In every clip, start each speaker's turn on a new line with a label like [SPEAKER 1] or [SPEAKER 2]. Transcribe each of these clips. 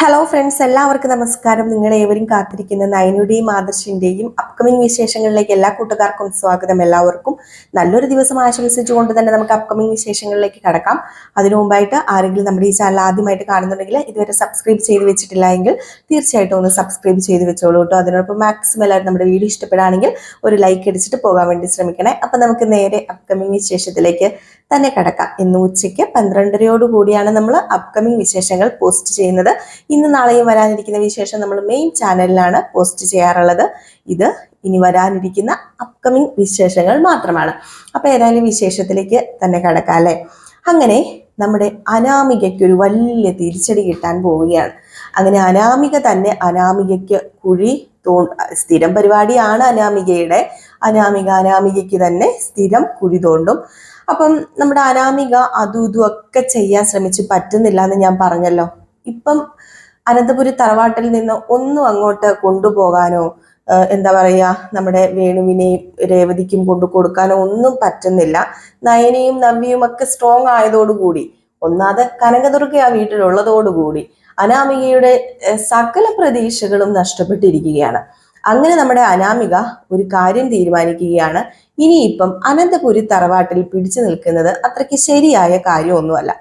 [SPEAKER 1] Hello friends, എല്ലാവർക്കും നമസ്കാരം. നിങ്ങളേവരും കാത്തിരിക്കുന്ന നയനുടെയും ആദർശിന്റെയും അപ്കമിങ് വിശേഷങ്ങളിലേക്ക് എല്ലാ കൂട്ടുകാർക്കും സ്വാഗതം. എല്ലാവർക്കും നല്ലൊരു ദിവസം ആശംസിച്ചുകൊണ്ട് തന്നെ നമുക്ക് അപ്കമിങ് വിശേഷങ്ങളിലേക്ക് കടക്കാം. അതിനു മുമ്പായിട്ട് ആരെങ്കിലും നമ്മുടെ ഈ ചാനൽ ആദ്യമായിട്ട് കാണുന്നുണ്ടെങ്കിൽ ഇതുവരെ സബ്സ്ക്രൈബ് ചെയ്ത് വെച്ചിട്ടില്ല എങ്കിൽ തീർച്ചയായിട്ടും ഒന്ന് സബ്സ്ക്രൈബ് ചെയ്ത് വെച്ചോളൂ കേട്ടോ. അതിനോടൊപ്പം മാക്സിമം എല്ലാവരും നമ്മുടെ വീഡിയോ ഇഷ്ടപ്പെടുകയാണെങ്കിൽ ഒരു ലൈക്ക് അടിച്ചിട്ട് പോകാൻ വേണ്ടി ശ്രമിക്കണേ. അപ്പം നമുക്ക് നേരെ അപ്കമിങ് വിശേഷത്തിലേക്ക് തന്നെ കടക്കാം. ഇന്ന് ഉച്ചയ്ക്ക് 12:30 കൂടിയാണ് നമ്മൾ അപ്കമിങ് വിശേഷങ്ങൾ പോസ്റ്റ് ചെയ്യുന്നത്. ഇന്ന് നാളെയും വരാനിരിക്കുന്ന വിശേഷം നമ്മൾ മെയിൻ ചാനലിലാണ് പോസ്റ്റ് ചെയ്യാറുള്ളത്. ഇത് ഇനി വരാനിരിക്കുന്ന അപ്കമിങ് വിശേഷങ്ങൾ മാത്രമാണ്. അപ്പൊ ഏതായാലും വിശേഷത്തിലേക്ക് തന്നെ കടക്കാം അല്ലെ. അങ്ങനെ നമ്മുടെ അനാമികയ്ക്ക് ഒരു വലിയ തിരിച്ചടി കിട്ടാൻ പോവുകയാണ്. അങ്ങനെ അനാമിക തന്നെ അനാമികയ്ക്ക് കുഴി സ്ഥിരം പരിപാടിയാണ് അനാമികയുടെ. അനാമികയ്ക്ക് തന്നെ സ്ഥിരം കുഴി തോണ്ടും. അപ്പം നമ്മുടെ അനാമിക അതും ഇതും ഒക്കെ ചെയ്യാൻ ശ്രമിച്ച് പറ്റുന്നില്ല എന്ന് ഞാൻ പറഞ്ഞല്ലോ. ഇപ്പം അനന്തപുരി തറവാട്ടിൽ നിന്ന് ഒന്നും അങ്ങോട്ട് കൊണ്ടുപോകാനോ എന്താ പറയാ നമ്മുടെ വേണുവിനെയും രേവതിക്കും കൊണ്ടു കൊടുക്കാനോ ഒന്നും പറ്റുന്നില്ല. നയനയും നവ്യയും ഒക്കെ സ്ട്രോങ് ആയതോടുകൂടി, ഒന്നാമത് കനകദുർഗ ആ വീട്ടിലുള്ളതോടുകൂടി അനാമികയുടെ സകല പ്രതീക്ഷകളും നഷ്ടപ്പെട്ടിരിക്കുകയാണ്. അങ്ങനെ നമ്മുടെ അനാമിക ഒരു കാര്യം തീരുമാനിക്കുകയാണ്. ഇനിയിപ്പം അനന്തപുരി തറവാട്ടിൽ പിടിച്ചു നിൽക്കുന്നത് അത്രയ്ക്ക് ശരിയായ കാര്യമൊന്നുമല്ല.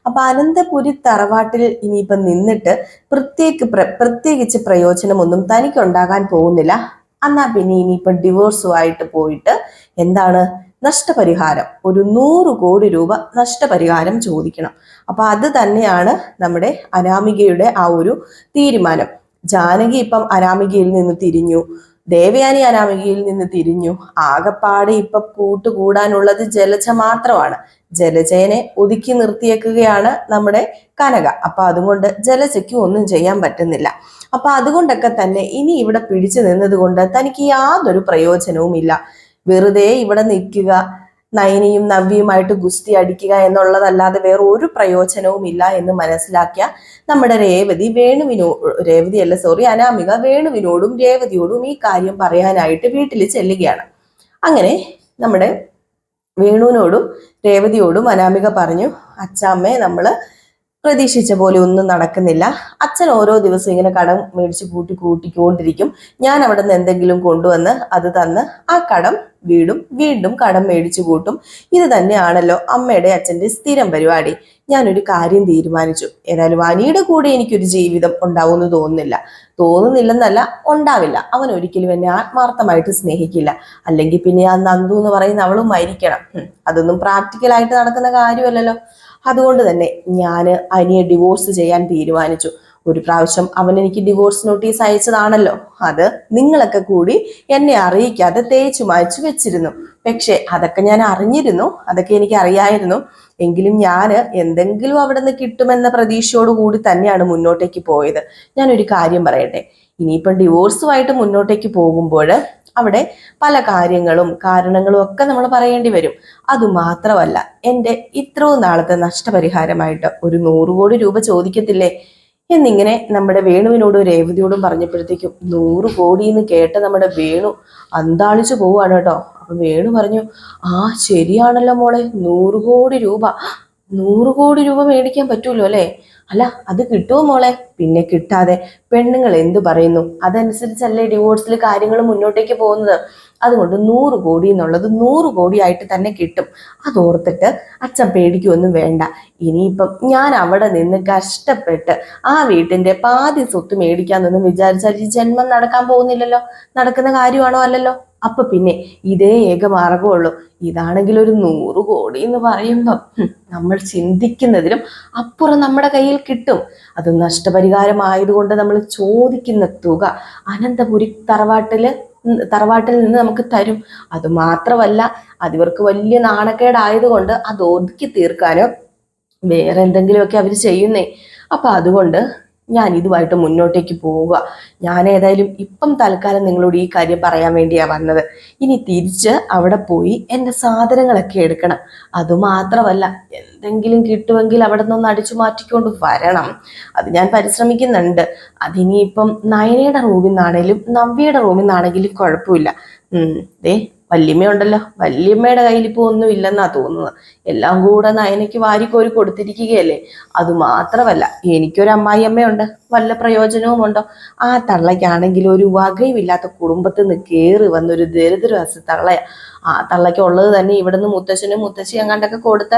[SPEAKER 1] അപ്പൊ അനന്തപുരി തറവാട്ടിൽ ഇനിയിപ്പം നിന്നിട്ട് പ്രത്യേകിച്ച് പ്രയോജനമൊന്നും തനിക്കുണ്ടാകാൻ പോകുന്നില്ല. എന്നാ പിന്നെ ഇനിയിപ്പം ഡിവോഴ്സുമായിട്ട് പോയിട്ട് എന്താണ് നഷ്ടപരിഹാരം, ഒരു 100 കോടി രൂപ നഷ്ടപരിഹാരം ചോദിക്കണം. അപ്പൊ അത് തന്നെയാണ് നമ്മുടെ അനാമികയുടെ ആ ഒരു തീരുമാനം. ജാനകി ഇപ്പം അനാമികയിൽ നിന്ന് തിരിഞ്ഞു, ദേവയാനി അനാമികയിൽ നിന്ന് തിരിഞ്ഞു. ആകപ്പാടെ ഇപ്പൊ കൂട്ടുകൂടാനുള്ളത് ജലജ മാത്രമാണ്. ജലജയെ ഒതുക്കി നിർത്തിയേക്കുകയാണ് നമ്മുടെ കനക. അപ്പൊ അതുകൊണ്ട് ജലജയ്ക്ക് ഒന്നും ചെയ്യാൻ പറ്റുന്നില്ല. അപ്പൊ അതുകൊണ്ടൊക്കെ തന്നെ ഇനി ഇവിടെ പിടിച്ചു നിന്നത് കൊണ്ട് തനിക്ക് യാതൊരു പ്രയോജനവും ഇല്ല. വെറുതെ ഇവിടെ നിൽക്കുക, നയനയും നവ്യയുമായിട്ട് ഗുസ്തി അടിക്കുക എന്നുള്ളതല്ലാതെ വേറെ ഒരു പ്രയോജനവും ഇല്ല എന്ന് മനസ്സിലാക്കിയ നമ്മുടെ അനാമിക വേണുവിനോടും രേവതിയോടും ഈ കാര്യം പറയാനായിട്ട് വീട്ടിൽ ചെല്ലുകയാണ്. അങ്ങനെ നമ്മുടെ വേണുവിനോടും രേവതിയോടും അനാമിക പറഞ്ഞു, അച്ഛാമ്മേ, നമ്മള് പ്രതീക്ഷിച്ച പോലെ ഒന്നും നടക്കുന്നില്ല. അച്ഛൻ ഓരോ ദിവസം ഇങ്ങനെ കടം മേടിച്ച് കൂട്ടിക്കൊണ്ടിരിക്കും. ഞാൻ അവിടെ നിന്ന് എന്തെങ്കിലും കൊണ്ടുവന്ന് അത് തന്ന് ആ കടം വീണ്ടും കടം മേടിച്ചു കൂട്ടും. ഇത് തന്നെയാണല്ലോ അമ്മയുടെ അച്ഛൻ്റെ സ്ഥിരം പരിപാടി. ഞാനൊരു കാര്യം തീരുമാനിച്ചു. ഏതായാലും അനിയുടെ കൂടെ എനിക്കൊരു ജീവിതം ഉണ്ടാവുമെന്ന് തോന്നുന്നില്ലെന്നല്ല, ഉണ്ടാവില്ല. അവൻ ഒരിക്കലും എന്നെ ആത്മാർത്ഥമായിട്ട് സ്നേഹിക്കില്ല. അല്ലെങ്കിൽ പിന്നെ ആ നന്ദു എന്ന് പറയുന്ന അവളും മരിക്കണം. അതൊന്നും പ്രാക്ടിക്കലായിട്ട് നടക്കുന്ന കാര്യമല്ലല്ലോ. അതുകൊണ്ട് തന്നെ ഞാൻ അനിയെ ഡിവോഴ്സ് ചെയ്യാൻ തീരുമാനിച്ചു. ഒരു പ്രാവശ്യം അവൻ എനിക്ക് ഡിവോഴ്സ് നോട്ടീസ് അയച്ചതാണല്ലോ. അത് നിങ്ങളൊക്കെ കൂടി എന്നെ അറിയിക്കാതെ തേച്ചു മായ്ച്ചു വെച്ചിരുന്നു. പക്ഷെ അതൊക്കെ ഞാൻ അറിഞ്ഞിരുന്നു, അതൊക്കെ എനിക്ക് അറിയായിരുന്നു. എങ്കിലും ഞാൻ എന്തെങ്കിലും അവിടെ നിന്ന് കിട്ടുമെന്ന പ്രതീക്ഷയോട് കൂടി തന്നെയാണ് മുന്നോട്ടേക്ക് പോയത്. ഞാനൊരു കാര്യം പറയട്ടെ, ഇനിയിപ്പം ഡിവോഴ്സുമായിട്ട് മുന്നോട്ടേക്ക് പോകുമ്പോൾ അവിടെ പല കാരണങ്ങളും ഒക്കെ നമ്മൾ പറയേണ്ടി വരും. അതുമാത്രമല്ല, എൻ്റെ ഇത്രയും നാളത്തെ നഷ്ടപരിഹാരമായിട്ട് ഒരു 100 കോടി രൂപ ചോദിക്കത്തില്ലേ എന്നിങ്ങനെ നമ്മുടെ വേണുവിനോടും രേവതിയോടും പറഞ്ഞപ്പോഴത്തേക്കും 100 കോടി എന്ന് കേട്ട നമ്മുടെ വേണു അന്താളിച്ചു പോവാണ് കേട്ടോ. അപ്പൊ വേണു പറഞ്ഞു, ആ ശരിയാണല്ലോ മോളെ, 100 കോടി രൂപ മേടിക്കാൻ പറ്റൂല്ലോ അല്ലേ? അല്ല, അത് കിട്ടുമോ മോളെ? പിന്നെ കിട്ടാതെ പെണ്ണുങ്ങൾ എന്തു പറയുന്നു അതനുസരിച്ചല്ലേ ഡിവോഴ്സിൽ കാര്യങ്ങൾ മുന്നോട്ടേക്ക് പോകുന്നത്. അതുകൊണ്ട് 100 കോടി എന്നുള്ളത് 100 കോടിയായിട്ട് തന്നെ കിട്ടും. അതോർത്തിട്ട് അച്ഛൻ പേടിക്കൊന്നും വേണ്ട. ഇനിയിപ്പം ഞാൻ അവിടെ നിന്ന് കഷ്ടപ്പെട്ട് ആ വീട്ടിന്റെ പാതി സ്വത്ത് മേടിക്കാന്നൊന്നും വിചാരിച്ചാൽ ഈ ജന്മം നടക്കാൻ പോകുന്നില്ലല്ലോ. നടക്കുന്ന കാര്യമാണോ? അല്ലല്ലോ. അപ്പൊ പിന്നെ ഇതേ ഏക മാർഗമുള്ളൂ. ഇതാണെങ്കിൽ ഒരു 100 കോടി എന്ന് പറയുമ്പം നമ്മൾ ചിന്തിക്കുന്നതിലും അപ്പുറം നമ്മുടെ കയ്യിൽ കിട്ടും. അത് നഷ്ടപരിഹാരമായതുകൊണ്ട് നമ്മൾ ചോദിക്കുന്ന തുക അനന്തപുരി തറവാട്ടിൽ നിന്ന് നമുക്ക് തരും. അത് മാത്രമല്ല, അതിവർക്ക് വലിയ നാണക്കേടായതുകൊണ്ട് അത് ഒതുക്കി തീർക്കാനോ വേറെ എന്തെങ്കിലുമൊക്കെ അവർ ചെയ്യുന്നേ. അപ്പൊ അതുകൊണ്ട് ഞാൻ ഇതുമായിട്ട് മുന്നോട്ടേക്ക് പോവുക. ഞാൻ ഏതായാലും ഇപ്പം തൽക്കാലം നിങ്ങളോട് ഈ കാര്യം പറയാൻ വേണ്ടിയാ വന്നത്. ഇനി തിരിച്ച് അവിടെ പോയി എൻ്റെ സാധനങ്ങളൊക്കെ എടുക്കണം. അതുമാത്രമല്ല, എന്തെങ്കിലും കിട്ടുമെങ്കിൽ അവിടെ നിന്ന് അടിച്ചു മാറ്റിക്കൊണ്ട് വരണം. അത് ഞാൻ പരിശ്രമിക്കുന്നുണ്ട്. അതിനിയിപ്പം നയനയുടെ റൂമിൽ നിന്നാണേലും നവ്യയുടെ റൂമിൽ നിന്നാണെങ്കിലും കുഴപ്പമില്ല. വല്യമ്മയുണ്ടല്ലോ, വല്യമ്മയുടെ കയ്യിൽ ഇപ്പോൾ ഒന്നും ഇല്ലെന്നാ തോന്നുന്നത്. എല്ലാം കൂടെ നയനയ്ക്ക് വാരിക്കോരി കൊടുത്തിരിക്കുകയല്ലേ. അതുമാത്രമല്ല, എനിക്കൊരു അമ്മായിയമ്മയുണ്ട്, വല്ല പ്രയോജനവുമുണ്ടോ? ആ തള്ളയ്ക്കാണെങ്കിൽ ഒരു വകയുമില്ലാത്ത കുടുംബത്തിൽ നിന്ന് കയറി വന്നൊരു ദരിദ്രവാസി തള്ളയാ. ആ തള്ളയ്ക്ക് ഉള്ളത് തന്നെ ഇവിടുന്ന് മുത്തശ്ശനും മുത്തശ്ശി അങ്ങാണ്ടൊക്കെ കൊടുത്ത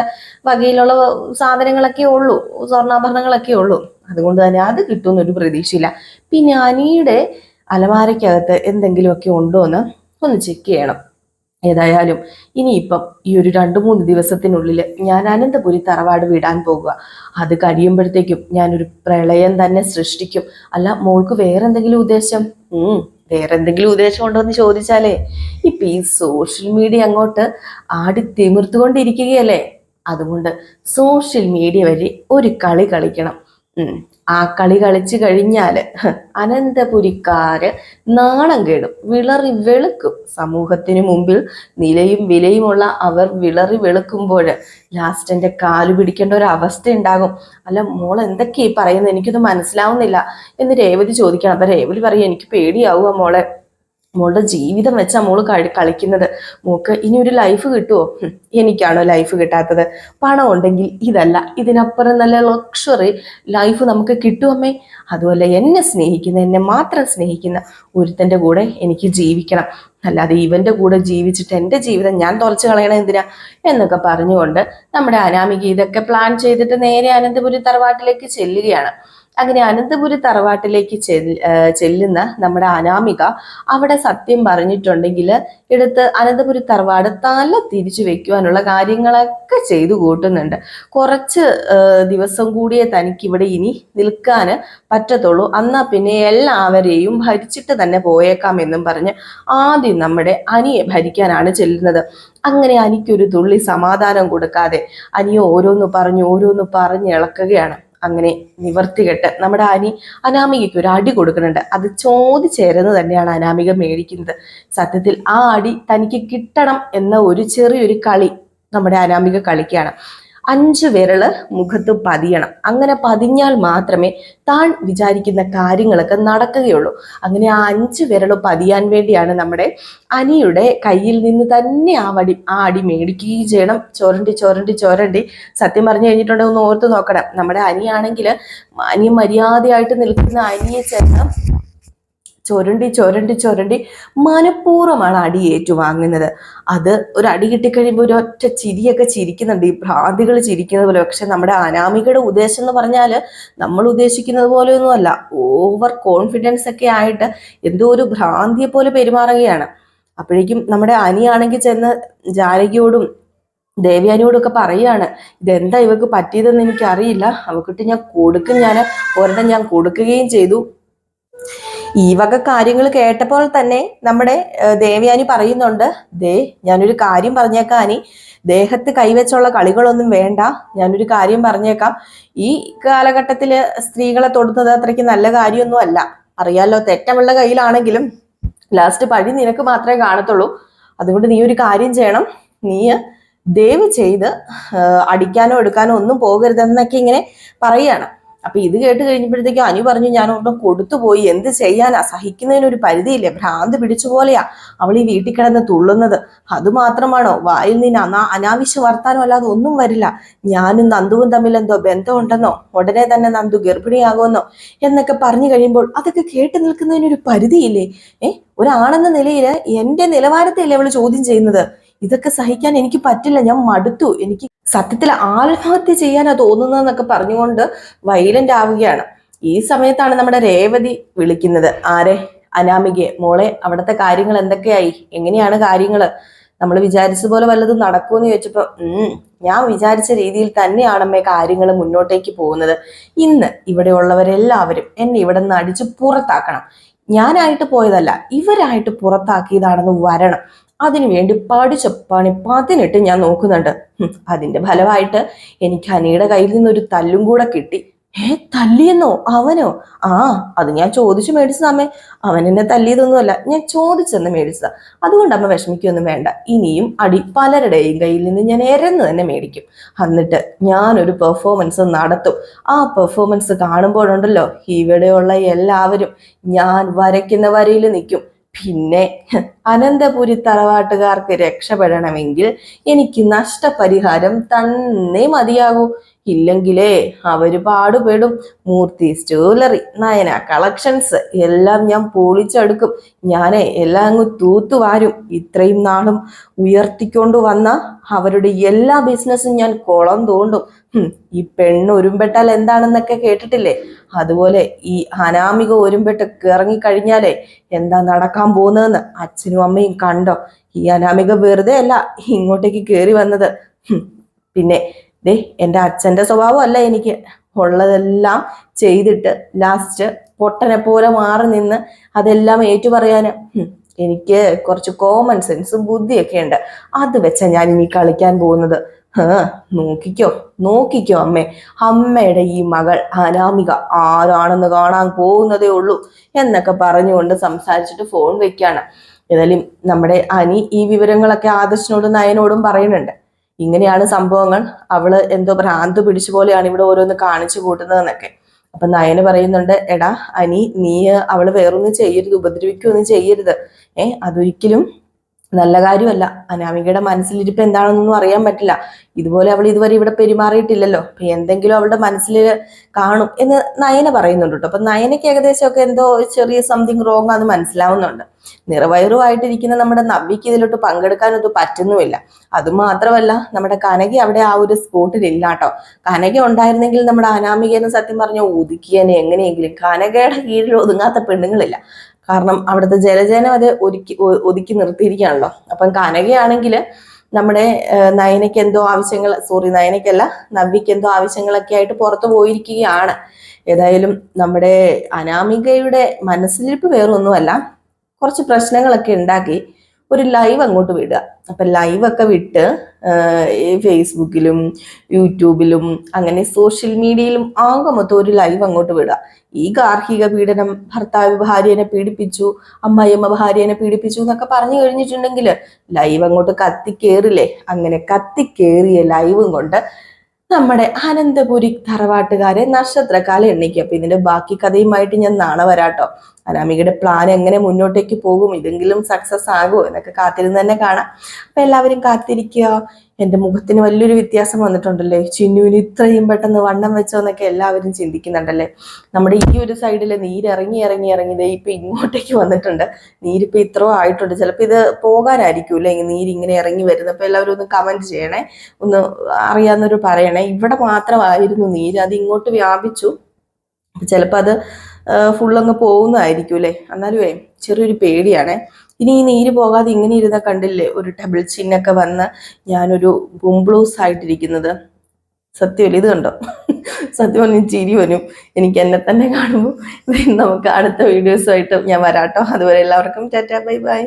[SPEAKER 1] വകയിലുള്ള സാധനങ്ങളൊക്കെ ഉള്ളൂ, സ്വർണ്ണാഭരണങ്ങളൊക്കെ ഉള്ളൂ. അതുകൊണ്ട് തന്നെ അത് കിട്ടുമെന്നൊരു പ്രതീക്ഷയില്ല. പിന്നെ അനിയുടെ അലമാരയ്ക്കകത്ത് എന്തെങ്കിലുമൊക്കെ ഉണ്ടോ എന്ന് ഒന്ന് ചെക്ക് ചെയ്യണം. ഏതായാലും ഇനിയിപ്പം ഈ ഒരു 2-3 ദിവസത്തിനുള്ളിൽ ഞാൻ അനന്തപുരി തറവാട് വിടാൻ പോകുക. അത് കഴിയുമ്പോഴത്തേക്കും ഞാനൊരു പ്രളയം തന്നെ സൃഷ്ടിക്കും. അല്ല, മോൾക്ക് വേറെന്തെങ്കിലും ഉദ്ദേശം? വേറെന്തെങ്കിലും ഉദ്ദേശം ഉണ്ടോ എന്ന് ചോദിച്ചാലേ, ഇപ്പൊ ഈ സോഷ്യൽ മീഡിയ അങ്ങോട്ട് ആടി തിമിർത്തുകൊണ്ടിരിക്കുകയല്ലേ. അതുകൊണ്ട് സോഷ്യൽ മീഡിയ വഴി ഒരു കളി കളിക്കണം. ആ കളി കളിച്ചു കഴിഞ്ഞാല് അനന്തപുരിക്കാര് നാണം കേടും, വിളറി വെളുക്കും. സമൂഹത്തിന് മുമ്പിൽ നിലയും വിലയുമുള്ള അവർ വിളറി വെളുക്കുമ്പോൾ ലാസ്റ്റ് എൻ്റെ കാല് പിടിക്കേണ്ട ഒരു അവസ്ഥ ഉണ്ടാകും. അല്ല, മോൾ എന്തൊക്കെയാ ഈ പറയുന്നത്, എനിക്കൊന്നും മനസ്സിലാവുന്നില്ല എന്ന് രേവതി ചോദിക്കണം. അപ്പൊ രേവതി പറയും, എനിക്ക് പേടിയാവുക മോളെ, മോളുടെ ജീവിതം വെച്ചാ മോള് കളിക്കുന്നത്. മോക്ക് ഇനി ഒരു ലൈഫ് കിട്ടുമോ? എനിക്കാണോ ലൈഫ് കിട്ടാത്തത്? പണം ഉണ്ടെങ്കിൽ ഇതല്ല, ഇതിനപ്പുറം നല്ല ലക്ഷറി ലൈഫ് നമുക്ക് കിട്ടുമമ്മേ. അതുപോലെ എന്നെ സ്നേഹിക്കുന്ന, എന്നെ മാത്രം സ്നേഹിക്കുന്ന ഒരുത്തൻ്റെ കൂടെ എനിക്ക് ജീവിക്കണം. അല്ലാതെ ഇവന്റെ കൂടെ ജീവിച്ചിട്ട് എൻ്റെ ജീവിതം ഞാൻ തുറച്ചു കളയണം എന്തിനാ എന്നൊക്കെ പറഞ്ഞുകൊണ്ട് നമ്മുടെ അനാമിക ഇതൊക്കെ പ്ലാൻ ചെയ്തിട്ട് നേരെ അനന്തപുരി തറവാട്ടിലേക്ക് ചെല്ലുകയാണ്. അങ്ങനെ അനന്തപുരി തറവാട്ടിലേക്ക് ചെല്ലുന്ന നമ്മുടെ അനാമിക അവിടെ സത്യം പറഞ്ഞിട്ടുണ്ടെങ്കിൽ എടുത്ത് അനന്തപുരി തറവാട് തല തിരിച്ചു വെക്കുവാനുള്ള കാര്യങ്ങളൊക്കെ ചെയ്തു കൂട്ടുന്നുണ്ട്. കുറച്ച് ദിവസം കൂടിയേ തനിക്കിവിടെ ഇനി നിൽക്കാന് പറ്റത്തുള്ളൂ, എന്നാ പിന്നെ എല്ലാവരെയും ഭരിച്ചിട്ട് തന്നെ പോയേക്കാമെന്നും പറഞ്ഞ് ആദ്യം നമ്മുടെ അനിയെ ഭരിക്കാനാണ് ചെല്ലുന്നത്. അങ്ങനെ അനിക്കൊരു തുള്ളി സമാധാനം കൊടുക്കാതെ അനിയെ ഓരോന്ന് പറഞ്ഞ് ഇളക്കുകയാണ്. അങ്ങനെ നിവർത്തികെട്ട് നമ്മുടെ അനാമികയ്ക്ക് ഒരു അടി കൊടുക്കുന്നുണ്ട്. അത് ചോദിച്ചേരുന്ന് തന്നെയാണ് അനാമിക മേടിക്കുന്നത്. സത്യത്തിൽ ആ അടി തനിക്ക് കിട്ടണം എന്ന ഒരു ചെറിയൊരു കളി നമ്മുടെ അനാമിക കളിക്കുകയാണ്. 5 വിരല് മുഖത്ത് പതിയണം. അങ്ങനെ പതിഞ്ഞാൽ മാത്രമേ താൻ വിചാരിക്കുന്ന കാര്യങ്ങളൊക്കെ നടക്കുകയുള്ളൂ. അങ്ങനെ ആ 5 വിരല് പതിയാൻ വേണ്ടിയാണ് നമ്മുടെ അനിയുടെ കയ്യിൽ നിന്ന് തന്നെ ആ അടി മേടിക്കുകയും ചെയ്യണം. ചൊരണ്ടി സത്യം പറഞ്ഞു കഴിഞ്ഞിട്ടുണ്ടെങ്കിൽ ഒന്ന് ഓർത്ത് നോക്കണം. നമ്മുടെ അനിയാണെങ്കിൽ അനി മര്യാദയായിട്ട് നിൽക്കുന്ന അനിയെ ചെന്ന് ചൊരണ്ടി മനഃപൂർവ്വമാണ് അടി ഏറ്റുവാങ്ങുന്നത്. അത് ഒരു അടി കിട്ടിക്കഴിയുമ്പോൾ ഒരു ഒറ്റ ചിരിയൊക്കെ ചിരിക്കുന്നുണ്ട്, ഈ ഭ്രാന്തികൾ ചിരിക്കുന്നത് പോലെ. പക്ഷെ നമ്മുടെ അനാമികയുടെ ഉദ്ദേശം എന്ന് പറഞ്ഞാൽ നമ്മൾ ഉദ്ദേശിക്കുന്നത് പോലെയൊന്നുമല്ല. ഓവർ കോൺഫിഡൻസ് ഒക്കെ ആയിട്ട് എന്തോ ഒരു ഭ്രാന്തിയെ പോലെ പെരുമാറുകയാണ്. അപ്പോഴേക്കും നമ്മുടെ അനിയാണെങ്കിൽ ചെന്ന് ജാനകിയോടും ദേവയാനിയോടും ഒക്കെ പറയുകയാണ്, ഇതെന്താ ഇവക്ക് പറ്റിയതെന്ന് എനിക്കറിയില്ല, അവക്കിട്ട് ഞാൻ ഒരെണ്ണം ഞാൻ കൊടുക്കുകയും ചെയ്തു. ഈ വക കാര്യങ്ങൾ കേട്ടപ്പോൾ തന്നെ നമ്മുടെ ദേവയാനി പറയുന്നുണ്ട്, ഞാനൊരു കാര്യം പറഞ്ഞേക്കാം അനി, ദേഹത്ത് കൈവച്ചുള്ള കളികളൊന്നും വേണ്ട. ഞാനൊരു കാര്യം പറഞ്ഞേക്കാം, ഈ കാലഘട്ടത്തില് സ്ത്രീകളെ തൊടുന്നത് അത്രയ്ക്ക് നല്ല കാര്യമൊന്നും അല്ല. അറിയാലോ, തെറ്റമുള്ള കയ്യിലാണെങ്കിലും ലാസ്റ്റ് പഴി നിനക്ക് മാത്രമേ കാണത്തുള്ളൂ. അതുകൊണ്ട് നീ ഒരു കാര്യം ചെയ്യണം, നീ ദയവ് ചെയ്ത് അടിക്കാനോ എടുക്കാനോ ഒന്നും പോകരുതെന്നൊക്കെ ഇങ്ങനെ പറയാണ്. അപ്പൊ ഇത് കേട്ട് കഴിഞ്ഞപ്പോഴത്തേക്കും അനു പറഞ്ഞു, ഞാൻ ഒന്നും കൊടുത്തുപോയി, എന്ത് ചെയ്യാനാ, സഹിക്കുന്നതിനൊരു പരിധിയില്ലേ, ഭ്രാന്ത് പിടിച്ചു പോലെയാ അവൾ ഈ വീട്ടിൽ കിടന്ന് തുള്ളുന്നത്. അതുമാത്രമാണോ, വായിൽ നിന്ന് അനാവശ്യ വർത്താനം അല്ലാതെ ഒന്നും വരില്ല. ഞാനും നന്ദുവും തമ്മിൽ എന്തോ ബന്ധമുണ്ടെന്നോ, ഉടനെ തന്നെ നന്ദു ഗർഭിണിയാകുമെന്നോ എന്നൊക്കെ പറഞ്ഞു കഴിയുമ്പോൾ അതൊക്കെ കേട്ട് നിൽക്കുന്നതിനൊരു പരിധിയില്ലേ. ഒരാണെന്ന നിലയിൽ എന്റെ നിലവാരത്തെയല്ലേ അവള് ചോദ്യം ചെയ്യുന്നത്. ഇതൊക്കെ സഹിക്കാൻ എനിക്ക് പറ്റില്ല, ഞാൻ മടുത്തു, എനിക്ക് സത്യത്തിൽ ആത്മഹത്യ ചെയ്യാനാ തോന്നുന്നതെന്നൊക്കെ പറഞ്ഞുകൊണ്ട് വയലന്റ് ആവുകയാണ്. ഈ സമയത്താണ് നമ്മുടെ രേവതി വിളിക്കുന്നത്. ആരെ? അനാമികയെ. മോളെ, അവിടുത്തെ കാര്യങ്ങൾ എന്തൊക്കെയായി, എങ്ങനെയാണ് കാര്യങ്ങൾ, നമ്മൾ വിചാരിച്ചതുപോലെ വല്ലതും നടക്കുമെന്ന് ചോദിച്ചപ്പോ ഞാൻ വിചാരിച്ച രീതിയിൽ തന്നെയാണമ്മേ കാര്യങ്ങൾ മുന്നോട്ടേക്ക് പോകുന്നത്. ഇന്ന് ഇവിടെ ഉള്ളവരെല്ലാവരും എന്നെ ഇവിടെ നിന്ന് അടിച്ച് പുറത്താക്കണം. ഞാനായിട്ട് പോയതല്ല, ഇവരായിട്ട് പുറത്താക്കിയതാണെന്ന് വരണം. അതിനുവേണ്ടി പഠിച്ച പണി 18 ഞാൻ നോക്കുന്നുണ്ട്. അതിന്റെ ഫലമായിട്ട് എനിക്ക് അനിയുടെ കയ്യിൽ നിന്നൊരു തല്ലും കൂടെ കിട്ടി. തല്ലിയെന്നോ? അവനോ? അത് ഞാൻ ചോദിച്ചു മേടിച്ചതാമ്മേ. അവൻ എന്നെ തല്ലിയതൊന്നുമല്ല, ഞാൻ ചോദിച്ചെന്ന് മേടിച്ചതാ. അതുകൊണ്ട് അമ്മ വിഷമിക്കൊന്നും വേണ്ട. ഇനിയും അടി പലരുടെയും കയ്യിൽ നിന്ന് ഞാൻ എരന്ന് തന്നെ മേടിക്കും. എന്നിട്ട് ഞാനൊരു പെർഫോമൻസ് നടത്തും. ആ പെർഫോമൻസ് കാണുമ്പോഴുണ്ടല്ലോ, ഇവിടെയുള്ള എല്ലാവരും ഞാൻ വരയ്ക്കുന്ന വരയിൽ നിൽക്കും. പിന്നെ അനന്തപുരി തറവാട്ടുകാർക്ക് രക്ഷപ്പെടണമെങ്കിൽ എനിക്ക് നഷ്ടപരിഹാരം തന്നെ മതിയാകൂ. ഇല്ലെങ്കിലേ അവര് പാടുപെടും. മൂർത്തി ജ്വല്ലറി, നയന കളക്ഷൻസ് എല്ലാം ഞാൻ പൊളിച്ചെടുക്കും. ഞാനേ എല്ലാം അങ്ങ് തൂത്തുവാരും. ഇത്രയും നാളും ഉയർത്തിക്കൊണ്ടു വന്ന അവരുടെ എല്ലാ ബിസിനസ്സും ഞാൻ കുളം തോണ്ടും. ഈ പെണ്ണ് ഒരുമ്പെട്ടാൽ എന്താണെന്നൊക്കെ കേട്ടിട്ടില്ലേ? അതുപോലെ ഈ അനാമിക ഒരുമ്പെട്ട് ഇറങ്ങിക്കഴിഞ്ഞാലേ എന്താ നടക്കാൻ പോകുന്നതെന്ന് അച്ഛനും അമ്മയും കണ്ടോ? ഈ അനാമിക വെറുതെ അല്ല ഇങ്ങോട്ടേക്ക് കയറി വന്നത്. പിന്നെ ദേ എൻ്റെ അച്ഛൻ്റെ സ്വഭാവമല്ല എനിക്ക്. ഉള്ളതെല്ലാം ചെയ്തിട്ട് ലാസ്റ്റ് പൊട്ടനെ പോലെ മാറി നിന്ന് അതെല്ലാം ഏറ്റുപറയാന് എനിക്ക് കുറച്ച് കോമൺ സെൻസും ബുദ്ധിയൊക്കെ ഉണ്ട്. അത് വെച്ചാ ഞാൻ ഇനി കളിക്കാൻ പോകുന്നത്. നോക്കിക്കോ നോക്കിക്കോ അമ്മേ, അമ്മയുടെ ഈ മകൾ അനാമിക ആരാണെന്ന് കാണാൻ പോകുന്നതേ ഉള്ളൂ എന്നൊക്കെ പറഞ്ഞുകൊണ്ട് സംസാരിച്ചിട്ട് ഫോൺ വെക്കാണ്. ഏതായാലും നമ്മുടെ അനി ഈ വിവരങ്ങളൊക്കെ ആദർശിനോടും നയനോടും പറയുന്നുണ്ട്. ഇങ്ങനെയാണ് സംഭവങ്ങൾ, അവള് എന്തോ ഭ്രാന്ത് പിടിച്ച പോലെയാണ് ഇവിടെ ഓരോന്ന് കാണിച്ചു കൂട്ടുന്നതെന്നൊക്കെ. അപ്പൊ നയന് പറയുന്നുണ്ട്, എടാ അനി, നീ അവള് വേറൊന്നും ചെയ്യരുത്, ഉപദ്രവിക്കുകയൊന്നും ചെയ്യരുത്. അതൊരിക്കലും നല്ല കാര്യമല്ല. അനാമികയുടെ മനസ്സിലിരിപ്പ് എന്താണെന്നൊന്നും അറിയാൻ പറ്റില്ല. ഇതുപോലെ അവൾ ഇതുവരെ ഇവിടെ പെരുമാറിയിട്ടില്ലല്ലോ. അപ്പൊ എന്തെങ്കിലും അവളുടെ മനസ്സിൽ കാണും എന്ന് നയന പറയുന്നുണ്ട് കേട്ടോ. അപ്പൊ നയനയ്ക്ക് ഏകദേശമൊക്കെ എന്തോ ചെറിയ സംതിങ് റോങ് ആണെന്ന് മനസ്സിലാവുന്നുണ്ട്. നിറവയറുമായിട്ടിരിക്കുന്ന നമ്മുടെ നവ്യക്ക് ഇതിലോട്ട് പങ്കെടുക്കാനൊന്നും പറ്റുന്നുമില്ല. അതുമാത്രമല്ല, നമ്മുടെ കനക അവിടെ ആ ഒരു സ്പോട്ടിലില്ല കേട്ടോ. കനക ഉണ്ടായിരുന്നെങ്കിൽ നമ്മുടെ അനാമികയെന്ന് സത്യം പറഞ്ഞ ഒതുക്കിയനെ എങ്ങനെയെങ്കിലും. കനകയുടെ കീഴിൽ ഒതുങ്ങാത്ത പെണ്ണുങ്ങളില്ല. കാരണം അവിടുത്തെ ജലജനം അത് ഒതുക്കി നിർത്തിയിരിക്കുകയാണല്ലോ. അപ്പം കനകയാണെങ്കിൽ നമ്മുടെ നയനയ്ക്ക് എന്തോ ആവശ്യങ്ങൾ, നയനയ്ക്കല്ല, നവ്യക്ക് എന്തോ ആവശ്യങ്ങളൊക്കെ ആയിട്ട് പുറത്തു പോയിരിക്കുകയാണ്. ഏതായാലും നമ്മുടെ അനാമികയുടെ മനസ്സിലിരിപ്പ് വേറൊന്നുമല്ല, കുറച്ച് പ്രശ്നങ്ങളൊക്കെ ഉണ്ടാക്കി ഒരു ലൈവ് അങ്ങോട്ട് വിടുക. അപ്പം ലൈവൊക്കെ വിട്ട് ഫേസ്ബുക്കിലും യൂട്യൂബിലും അങ്ങനെ സോഷ്യൽ മീഡിയയിലും ആകെ മൊത്തം ഒരു ലൈവ് അങ്ങോട്ട് വിടുക. ഈ ഗാർഹിക പീഡനം, ഭർത്താവ് ഭാര്യനെ പീഡിപ്പിച്ചു, അമ്മായിയമ്മ ഭാര്യനെ പീഡിപ്പിച്ചു എന്നൊക്കെ പറഞ്ഞു കഴിഞ്ഞിട്ടുണ്ടെങ്കിൽ ലൈവ് അങ്ങോട്ട് കത്തിക്കേറില്ലേ. അങ്ങനെ കത്തിക്കേറിയ ലൈവും കൊണ്ട് നമ്മുടെ അനന്തപുരി തറവാട്ടുകാരെ നക്ഷത്രക്കാലം എണ്ണിക്കുക. അപ്പൊ ഇതിന്റെ ബാക്കി കഥയുമായിട്ട് ഞാൻ നാളെ വരാട്ടോ. അനാമികയുടെ പ്ലാൻ എങ്ങനെ മുന്നോട്ടേക്ക് പോകും, ഇതെങ്കിലും സക്സസ് ആകുമോ എന്നൊക്കെ കാത്തിരുന്ന് തന്നെ കാണാം. അപ്പൊ എല്ലാവരും കാത്തിരിക്കുക. എൻ്റെ മുഖത്തിന് വലിയൊരു വ്യത്യാസം വന്നിട്ടുണ്ടല്ലേ, ചിന്നുവിന് ഇത്രയും പെട്ടെന്ന് വണ്ണം വെച്ചോ എന്നൊക്കെ എല്ലാവരും ചിന്തിക്കുന്നുണ്ടല്ലേ. നമ്മുടെ ഈ ഒരു സൈഡിൽ നീരിറങ്ങി ഇറങ്ങി ഇറങ്ങി ഇപ്പൊ ഇങ്ങോട്ടേക്ക് വന്നിട്ടുണ്ട്. നീരിപ്പോ ഇത്രയും ആയിട്ടുണ്ട്. ചിലപ്പോൾ ഇത് പോകാനായിരിക്കും അല്ലെ നീരിങ്ങനെ ഇറങ്ങി വരുന്നത്. അപ്പൊ എല്ലാവരും ഒന്ന് കമന്റ് ചെയ്യണേ, ഒന്ന് അറിയാവുന്നവർ പറയണേ. ഇവിടെ മാത്രമായിരുന്നു നീര്, അത് ഇങ്ങോട്ട് വ്യാപിച്ചു. ചിലപ്പോൾ അത് ഫുള്ളങ്ങ് പോകുന്നതായിരിക്കും അല്ലേ. എന്നാലുമേ ചെറിയൊരു പേടിയാണേ. ഇനി ഈ നീര് പോകാതെ ഇങ്ങനെ ഇരുന്ന കണ്ടില്ലേ, ഒരു ഡബിൾ ചിന്നൊക്കെ വന്ന് ഞാനൊരു ബുംബ്ലൂസ് ആയിട്ടിരിക്കുന്നത്. സത്യമല്ലേ, ഇത് കണ്ടോ? സത്യം പറഞ്ഞാൽ ചിരി വരും എനിക്ക് എന്നെ തന്നെ കാണുമ്പോൾ. നമുക്ക് അടുത്ത വീഡിയോസുമായിട്ട് ഞാൻ വരാട്ടോ. അതുവരെ എല്ലാവർക്കും ടാറ്റാ, ബൈ ബൈ.